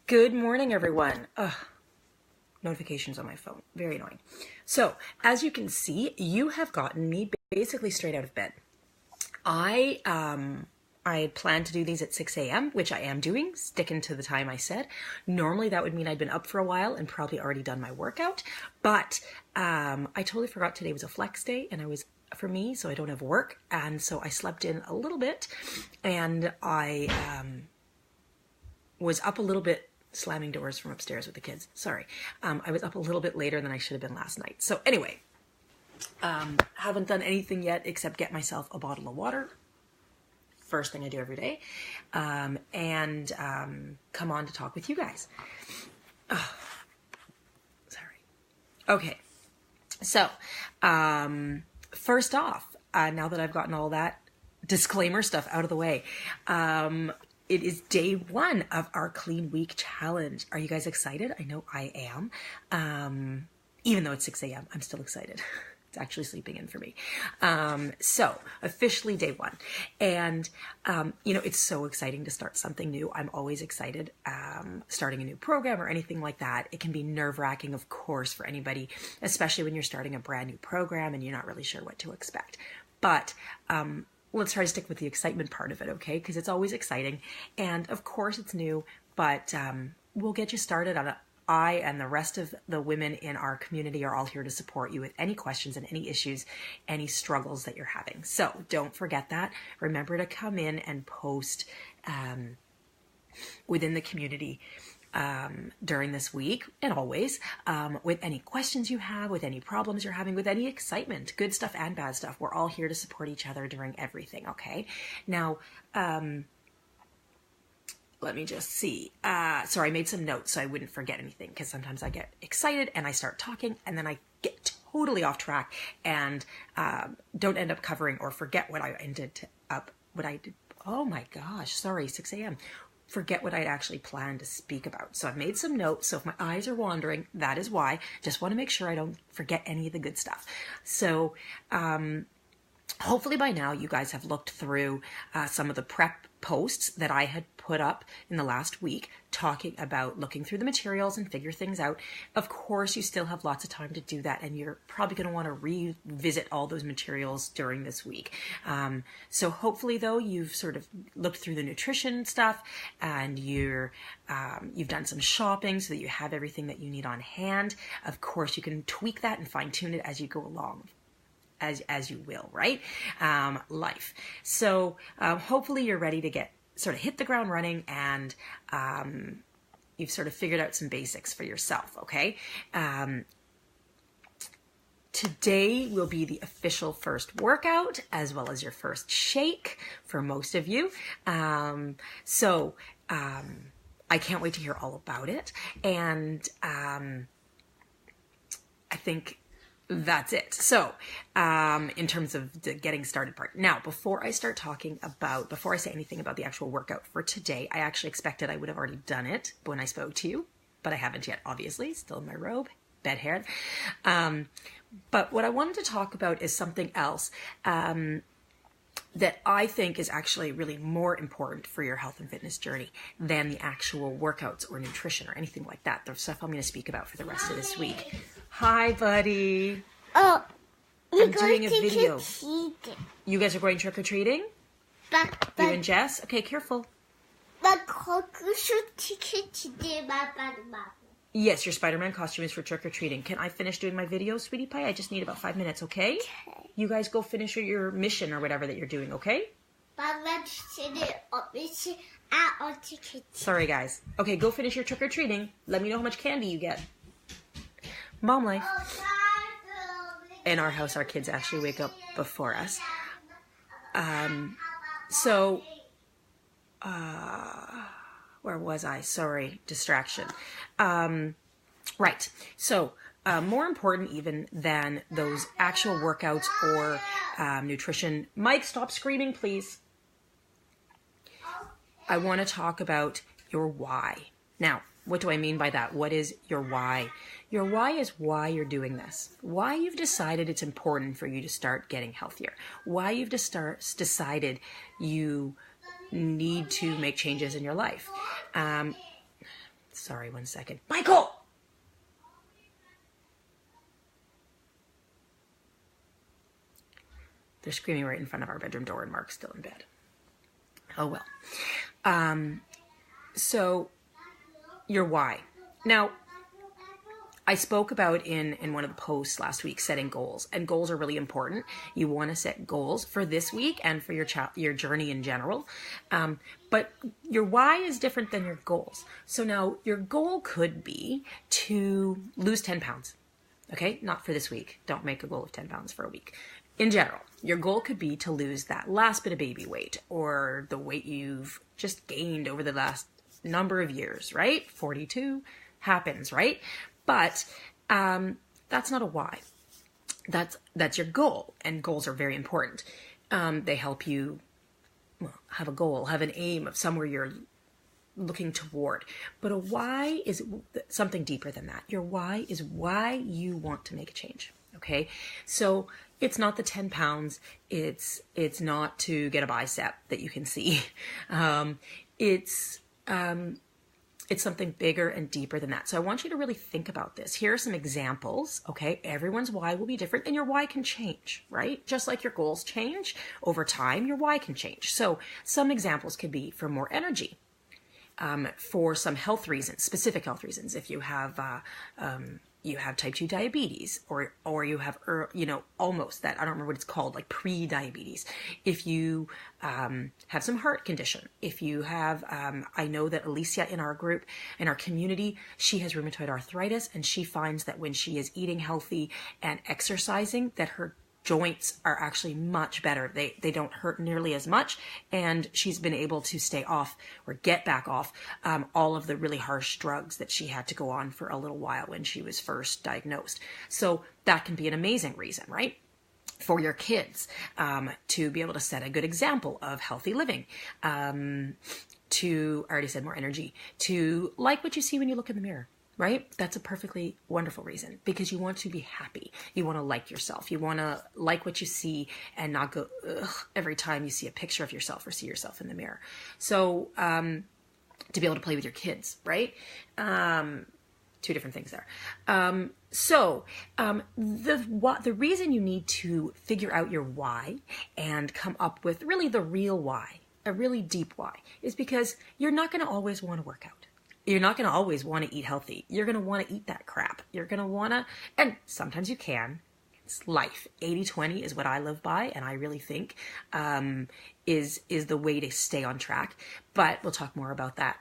Good morning, everyone. Ugh, notifications on my phone. Very annoying. So, as you can see, you have gotten me basically straight out of bed. I had planned to do these at 6 a.m., which I am doing, sticking to the time I said. Normally, that would mean I'd been up for a while and probably already done my workout. But I totally forgot today was a flex day, and for me, so I don't have work. And so I slept in a little bit, and I was up a little bit slamming doors from upstairs with the kids. Sorry. I was up a little bit later than I should have been last night. So anyway, haven't done anything yet except get myself a bottle of water. First thing I do every day. And come on to talk with you guys. Oh, sorry. Okay. So, first off, now that I've gotten all that disclaimer stuff out of the way, it is day 1 of our Clean Week Challenge. Are you guys excited? I know I am. Even though it's 6 a.m., I'm still excited. It's actually sleeping in for me. So officially day 1. And, it's so exciting to start something new. I'm always excited starting a new program or anything like that. It can be nerve-wracking, of course, for anybody, especially when you're starting a brand new program and you're not really sure what to expect. But let's try to stick with the excitement part of it, okay? Because it's always exciting. And of course it's new, but we'll get you started on it. I and the rest of the women in our community are all here to support you with any questions and any issues, any struggles that you're having. So don't forget that. Remember to come in and post within the community during this week and always with any questions you have, with any problems you're having, with any excitement, good stuff and bad stuff. We're all here to support each other during everything, okay? Now, let me just see. Sorry, I made some notes so I wouldn't forget anything because sometimes I get excited and I start talking and then I get totally off track and don't end up covering or forget what I did. Oh my gosh, sorry, 6 a.m. Forget what I'd actually planned to speak about. So I've made some notes. So if my eyes are wandering, that is why. Just want to make sure I don't forget any of the good stuff. So hopefully by now you guys have looked through some of the prep posts that I had put up in the last week talking about looking through the materials and figure things out. Of course, you still have lots of time to do that and you're probably going to want to revisit all those materials during this week. So hopefully though, you've sort of looked through the nutrition stuff and you've done some shopping so that you have everything that you need on hand. Of course, you can tweak that and fine tune it as you go along. As you will, right? Life. So hopefully you're ready to sort of hit the ground running and you've sort of figured out some basics for yourself, okay? Today will be the official first workout as well as your first shake for most of you. So I can't wait to hear all about it. And I think that's it. So, in terms of the getting started part. Now, before I say anything about the actual workout for today, I actually expected I would have already done it when I spoke to you, but I haven't yet, obviously. Still in my robe, bed hair. But what I wanted to talk about is something else that I think is actually really more important for your health and fitness journey than the actual workouts or nutrition or anything like that. The stuff I'm going to speak about for the rest of this week. Hi, buddy. Oh, I'm doing a video. You guys are going trick-or-treating? You and Jess? Okay, careful. Yes, your Spider-Man costume is for trick-or-treating. Can I finish doing my video, sweetie pie? I just need about 5 minutes, okay? Okay. You guys go finish your mission or whatever that you're doing, okay? Sorry, guys. Okay, go finish your trick-or-treating. Let me know how much candy you get. Mom life. In our house, our kids actually wake up before us. Where was I? Sorry, distraction. Right. So, more important even than those actual workouts or nutrition. Mike, stop screaming, please. I want to talk about your why. Now, what do I mean by that? What is your why? Your why is why you're doing this. Why you've decided it's important for you to start getting healthier. Why you've decided you need to make changes in your life. Sorry, 1 second. Michael! They're screaming right in front of our bedroom door and Mark's still in bed. Oh well. So your why. Now, I spoke about in one of the posts last week setting goals, and goals are really important. You want to set goals for this week and for your journey in general. But your why is different than your goals. So now your goal could be to lose 10 pounds. Okay, not for this week. Don't make a goal of 10 pounds for a week. In general, your goal could be to lose that last bit of baby weight or the weight you've just gained over the last number of years, right? 42 happens, right? But that's not a why. That's your goal, and goals are very important. They help you have a goal, have an aim of somewhere you're looking toward. But a why is something deeper than that. Your why is why you want to make a change. Okay, so it's not the 10 pounds. It's not to get a bicep that you can see. It's something bigger and deeper than that. So I want you to really think about this. Here are some examples, okay? Everyone's why will be different, and your why can change, right? Just like your goals change over time, your why can change. So some examples could be for more energy, for some health reasons, specific health reasons. If you have type 2 diabetes, or you have, almost that, I don't remember what it's called, like pre-diabetes. If you have some heart condition, if you have, I know that Alicia in our group, in our community, she has rheumatoid arthritis, and she finds that when she is eating healthy and exercising, that her joints are actually much better. They don't hurt nearly as much. And she's been able to stay off or get back off all of the really harsh drugs that she had to go on for a little while when she was first diagnosed. So that can be an amazing reason, right? For your kids, to be able to set a good example of healthy living, to, I already said more energy, to like what you see when you look in the mirror. Right? That's a perfectly wonderful reason, because you want to be happy. You want to like yourself. You want to like what you see and not go, ugh, every time you see a picture of yourself or see yourself in the mirror. So, to be able to play with your kids, right? Two different things there. The reason you need to figure out your why and come up with really the real why, a really deep why, is because you're not going to always want to work out. You're not going to always want to eat healthy. You're going to want to eat that crap. You're going to want to, and sometimes you can. It's life. 80-20 is what I live by, and I really think is the way to stay on track. But we'll talk more about that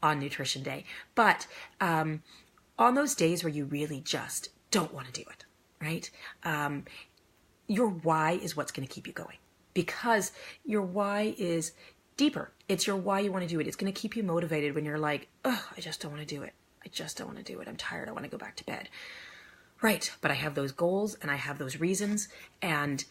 on Nutrition Day. But on those days where you really just don't want to do it, right? Your why is what's going to keep you going, because your why is deeper. It's your why you want to do it. It's going to keep you motivated when you're like, oh, I just don't want to do it. I just don't want to do it. I'm tired. I want to go back to bed. Right. But I have those goals and I have those reasons. And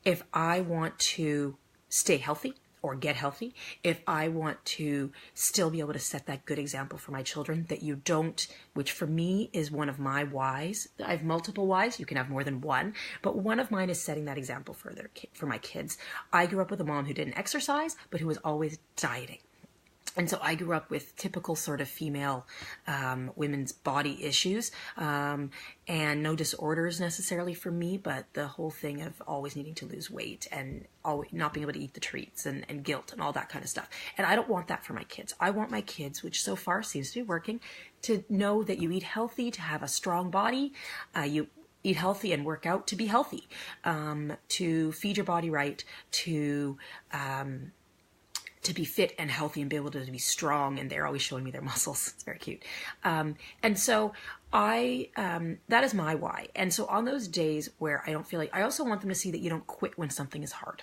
if I want to stay healthy or get healthy, if I want to still be able to set that good example for my children, that you don't, which for me is one of my whys. I have multiple whys. You can have more than one, but one of mine is setting that example for my kids. I grew up with a mom who didn't exercise, but who was always dieting. And so I grew up with typical sort of female women's body issues, and no disorders necessarily for me, but the whole thing of always needing to lose weight and always not being able to eat the treats and guilt and all that kind of stuff. And I don't want that for my kids. I want my kids, which so far seems to be working, to know that you eat healthy, to have a strong body, you eat healthy and work out to be healthy, to feed your body right, to be fit and healthy and be able to be strong. And they're always showing me their muscles. It's very cute. And so that is my why. And so on those days where I don't feel like, I also want them to see that you don't quit when something is hard.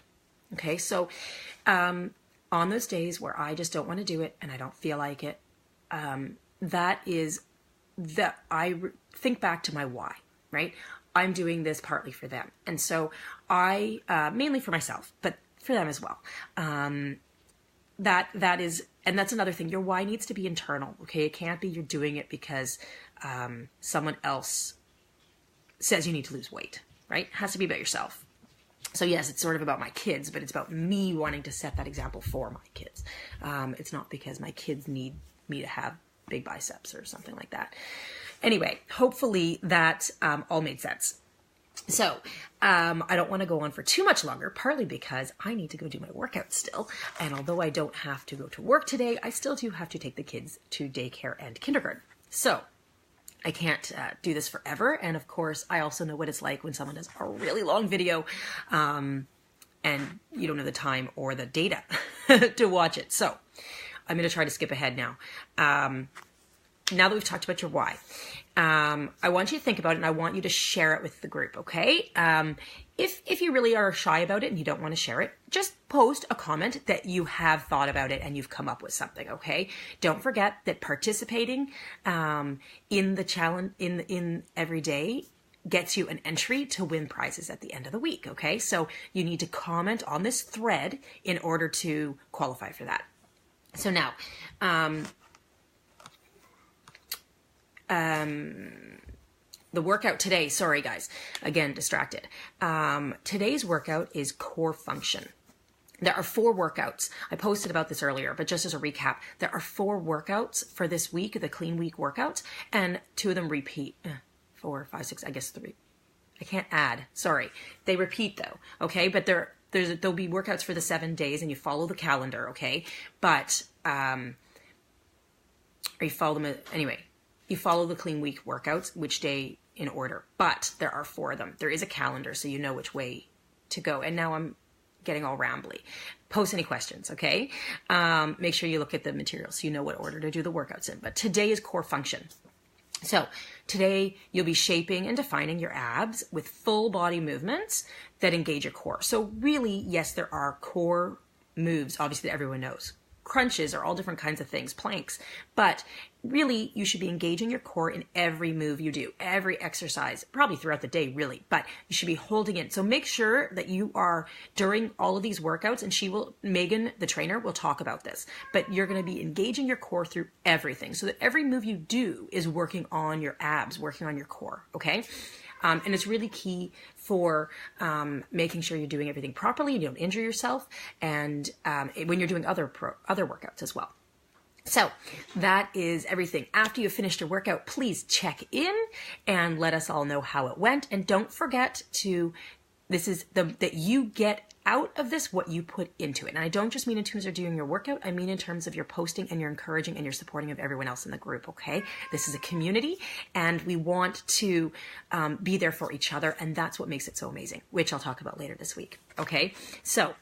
Okay. So, on those days where I just don't want to do it and I don't feel like it, that is that think back to my why, right? I'm doing this partly for them. And so mainly for myself, but for them as well. That is, and that's another thing. Your why needs to be internal. Okay. It can't be you're doing it because someone else says you need to lose weight, right? It has to be about yourself. So yes, it's sort of about my kids, but it's about me wanting to set that example for my kids. It's not because my kids need me to have big biceps or something like that. Anyway, hopefully that all made sense. So I don't want to go on for too much longer, partly because I need to go do my workout still. And although I don't have to go to work today, I still do have to take the kids to daycare and kindergarten. So I can't do this forever. And of course, I also know what it's like when someone does a really long video and you don't have the time or the data to watch it. So I'm going to try to skip ahead now. Now that we've talked about your why, I want you to think about it and I want you to share it with the group, okay? If you really are shy about it and you don't want to share it, just post a comment that you have thought about it and you've come up with something, okay? Don't forget that participating in the challenge in every day gets you an entry to win prizes at the end of the week, okay? So you need to comment on this thread in order to qualify for that. So now, the workout today, sorry guys, again, distracted. Today's workout is core function. There are 4 workouts. I posted about this earlier, but just as a recap, there are 4 workouts for this week, the clean week workouts, and 2 of them repeat. 4, 5, 6, I guess 3. I can't add, sorry. They repeat though, okay? But there'll be workouts for the 7 days and you follow the calendar, okay? But, or you follow them, anyway. You follow the clean week workouts, which day in order, but there are 4 of them. There is a calendar, so you know which way to go. And now I'm getting all rambly. Post any questions, okay? Make sure you look at the material so you know what order to do the workouts in. But today is core function. So today you'll be shaping and defining your abs with full body movements that engage your core. So really, yes, there are core moves, obviously, that everyone knows. Crunches are all different kinds of things, planks, but really you should be engaging your core in every move you do, every exercise, probably throughout the day really, but you should be holding it. So make sure that you are during all of these workouts, and Megan, the trainer, will talk about this, but you're going to be engaging your core through everything so that every move you do is working on your abs, working on your core. Okay. And it's really key for making sure you're doing everything properly, you don't injure yourself, and when you're doing other workouts as well. So that is everything. After you've finished your workout, please check in and let us all know how it went. And don't forget to, that you get out of this what you put into it. And I don't just mean in terms of doing your workout, I mean in terms of your posting and your encouraging and your supporting of everyone else in the group, okay? This is a community and we want to be there for each other, and that's what makes it so amazing, which I'll talk about later this week, okay? So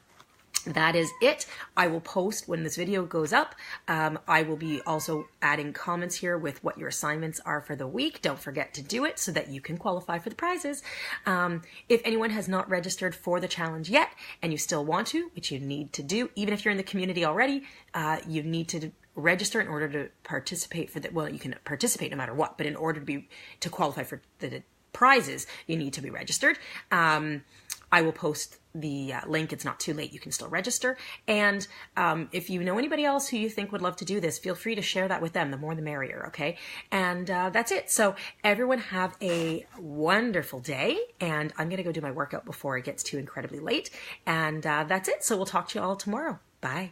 that is it. I will post when this video goes up. I will be also adding comments here with what your assignments are for the week. Don't forget to do it so that you can qualify for the prizes. If anyone has not registered for the challenge yet and you still want to, which you need to do, even if you're in the community already, you need to register in order to participate for the, well, you can participate no matter what, but in order to qualify for the prizes, you need to be registered. I will post the link. It's not too late. You can still register. And if you know anybody else who you think would love to do this, feel free to share that with them. The more the merrier, okay? And that's it. So everyone have a wonderful day. And I'm going to go do my workout before it gets too incredibly late. And that's it. So we'll talk to you all tomorrow. Bye.